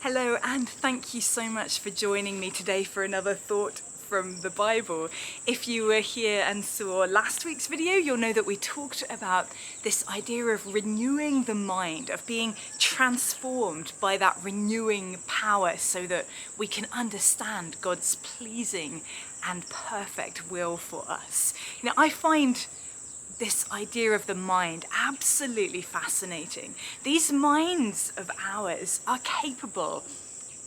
Hello, and thank you so much for joining me today for another thought from the Bible. If you were here and saw last week's video, you'll know that we talked about this idea of renewing the mind, of being transformed by that renewing power so that we can understand God's pleasing and perfect will for us. You know, I find this idea of the mind absolutely fascinating. These minds of ours are capable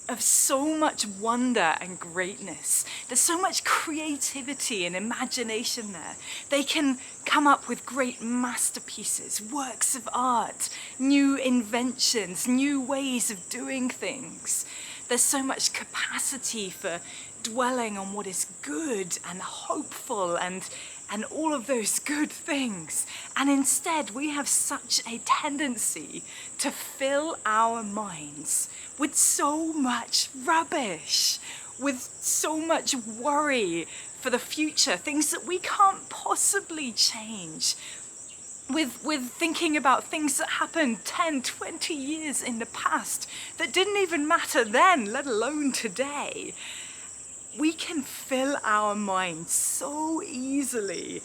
of so much wonder and greatness. There's so much creativity and imagination there. They can come up with great masterpieces, works of art, new inventions, new ways of doing things. There's so much capacity for dwelling on what is good and hopeful and all of those good things. And instead, we have such a tendency to fill our minds with so much rubbish, with so much worry for the future, things that we can't possibly change, with thinking about things that happened 10, 20 years in the past that didn't even matter then, let alone today. We can fill our minds so easily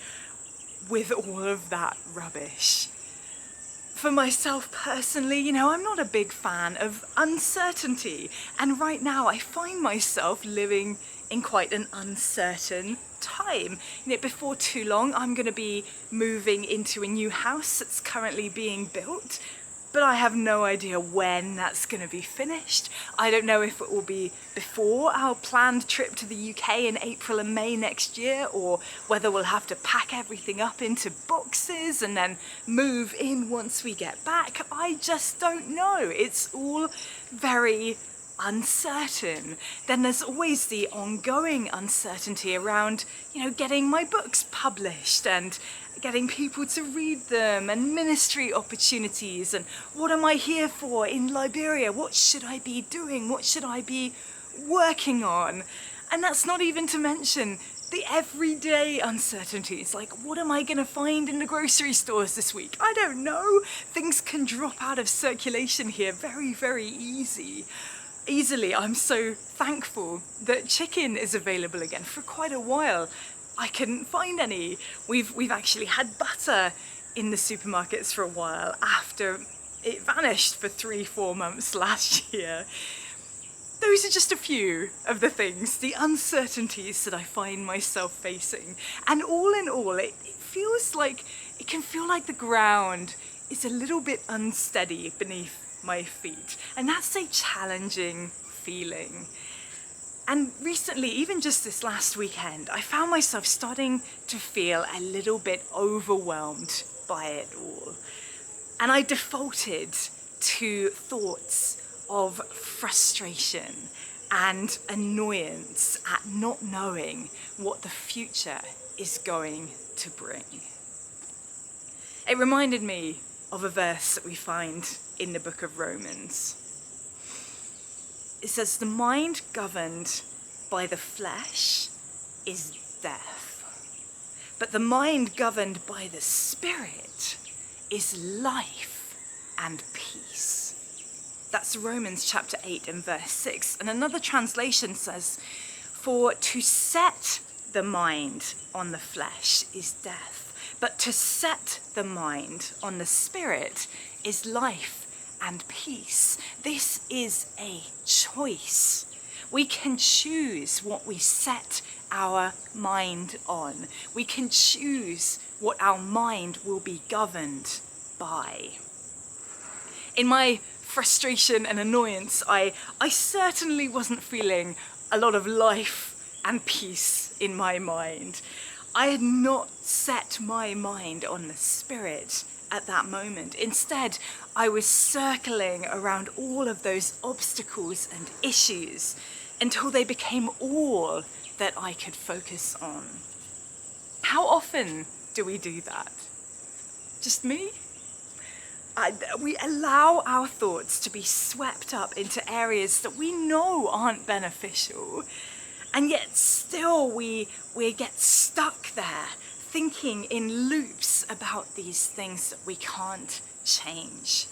with all of that rubbish. For myself personally, you know, I'm not a big fan of uncertainty, and right now I find myself living in quite an uncertain time. You know, before too long I'm going to be moving into a new house that's currently being built, but I have no idea when that's going to be finished. I don't know if it will be before our planned trip to the UK in April and May next year, or whether we'll have to pack everything up into boxes and then move in once we get back. I just don't know. It's all very uncertain. Then there's always the ongoing uncertainty around, you know, getting my books published and getting people to read them, and ministry opportunities, and what am I here for in Liberia? What should I be doing? What should I be working on? And that's not even to mention the everyday uncertainties, like what am I going to find in the grocery stores this week? I don't know. Things can drop out of circulation here very, very easily. I'm so thankful that chicken is available again. For quite a while I couldn't find any. We've actually had butter in the supermarkets for a while after it vanished for 3-4 months last year. Those are just a few of the things, the uncertainties that I find myself facing. And all in all, it can feel like the ground is a little bit unsteady beneath my feet. And that's a challenging feeling. And recently, even just this last weekend, I found myself starting to feel a little bit overwhelmed by it all. And I defaulted to thoughts of frustration and annoyance at not knowing what the future is going to bring. It reminded me of a verse that we find in the book of Romans. It says, the mind governed by the flesh is death, but the mind governed by the Spirit is life and peace. That's Romans chapter 8 and verse 6. And another translation says, for to set the mind on the flesh is death, but to set the mind on the Spirit is life and peace. This is a choice. We can choose what we set our mind on. We can choose what our mind will be governed by. In my frustration and annoyance, I certainly wasn't feeling a lot of life and peace in my mind. I had not set my mind on the Spirit at that moment. Instead, I was circling around all of those obstacles and issues until they became all that I could focus on. How often do we do that? Just me? We allow our thoughts to be swept up into areas that we know aren't beneficial, and yet still we get stuck there, thinking in loops about these things that we can't change.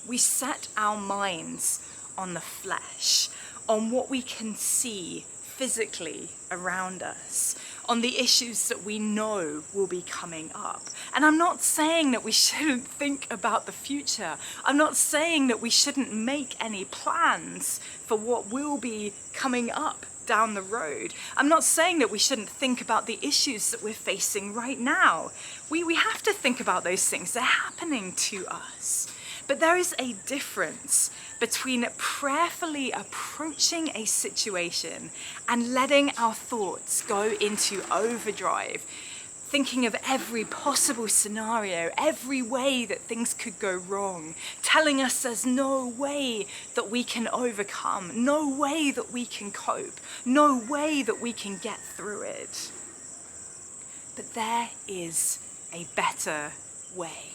We set our minds on the flesh, on what we can see physically around us, on the issues that we know will be coming up. And I'm not saying that we shouldn't think about the future. I'm not saying that we shouldn't make any plans for what will be coming up down the road. I'm not saying that we shouldn't think about the issues that we're facing right now. We have to think about those things. They're happening to us. But there is a difference between prayerfully approaching a situation and letting our thoughts go into overdrive, thinking of every possible scenario, every way that things could go wrong, telling us there's no way that we can overcome, no way that we can cope, no way that we can get through it. But there is a better way.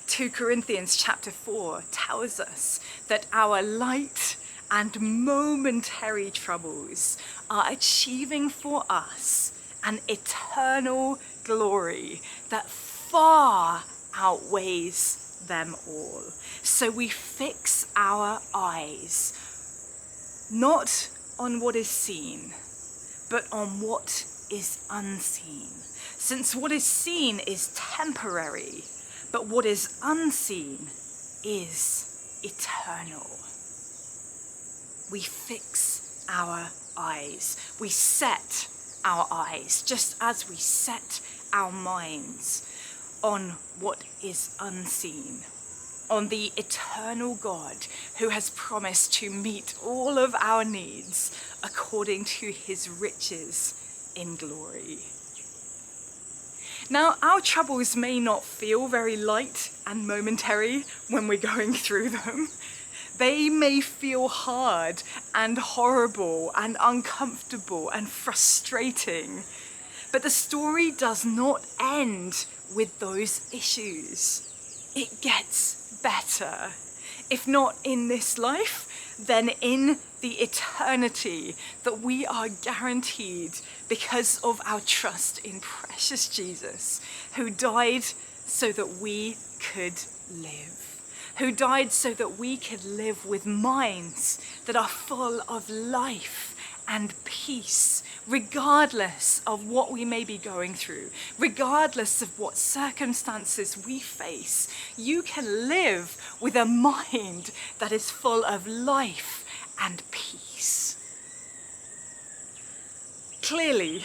2 Corinthians chapter 4 tells us that our light and momentary troubles are achieving for us an eternal glory that far outweighs them all. So we fix our eyes not on what is seen, but on what is unseen. Since what is seen is temporary, but what is unseen is eternal. We fix our eyes. We set our eyes, just as we set our minds on what is unseen, on the eternal God who has promised to meet all of our needs according to his riches in glory. Now, our troubles may not feel very light and momentary when we're going through them. They may feel hard and horrible and uncomfortable and frustrating. But the story does not end with those issues. It gets better. If not in this life, then in the eternity that we are guaranteed because of our trust in precious Jesus, who died so that we could live, who died so that we could live with minds that are full of life and peace, regardless of what we may be going through, regardless of what circumstances we face. You can live with a mind that is full of life and peace. Clearly,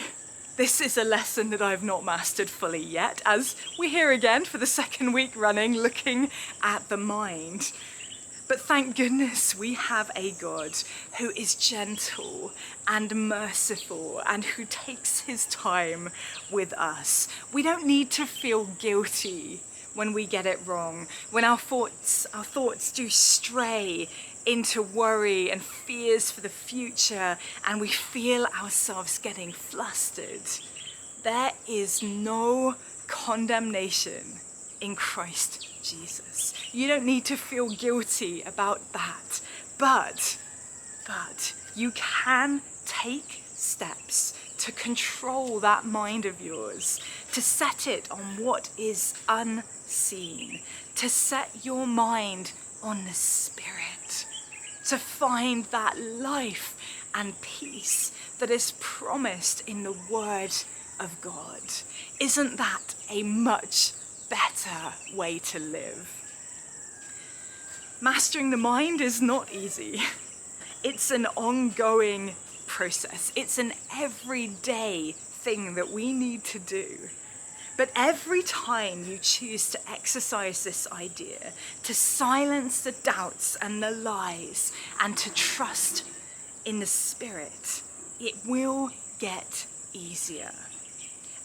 this is a lesson that I've not mastered fully yet, as we're here again for the second week running, looking at the mind. But thank goodness we have a God who is gentle and merciful and who takes his time with us. We don't need to feel guilty when we get it wrong, when our thoughts do stray into worry and fears for the future and we feel ourselves getting flustered. There is no condemnation in Christ Jesus. You don't need to feel guilty about that, but you can take steps to control that mind of yours, to set it on what is unseen, to set your mind on the Spirit, to find that life and peace that is promised in the Word of God. Isn't that a much better way to live? Mastering the mind is not easy. It's an ongoing process. It's an everyday thing that we need to do. But every time you choose to exercise this idea, to silence the doubts and the lies, and to trust in the Spirit, it will get easier.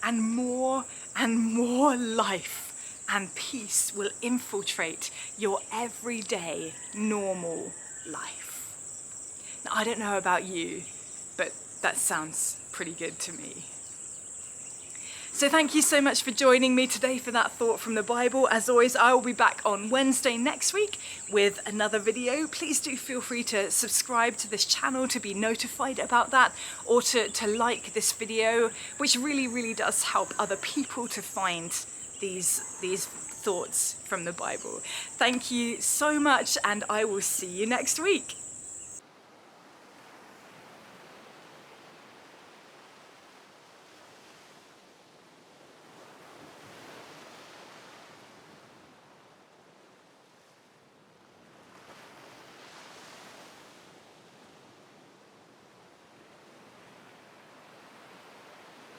And more life and peace will infiltrate your everyday, normal life. Now, I don't know about you, but that sounds pretty good to me. So thank you so much for joining me today for that thought from the Bible. As always, I will be back on Wednesday next week with another video. Please do feel free to subscribe to this channel to be notified about that, or to like this video, which really does help other people to find these thoughts from the Bible. Thank you so much, and I will see you next week.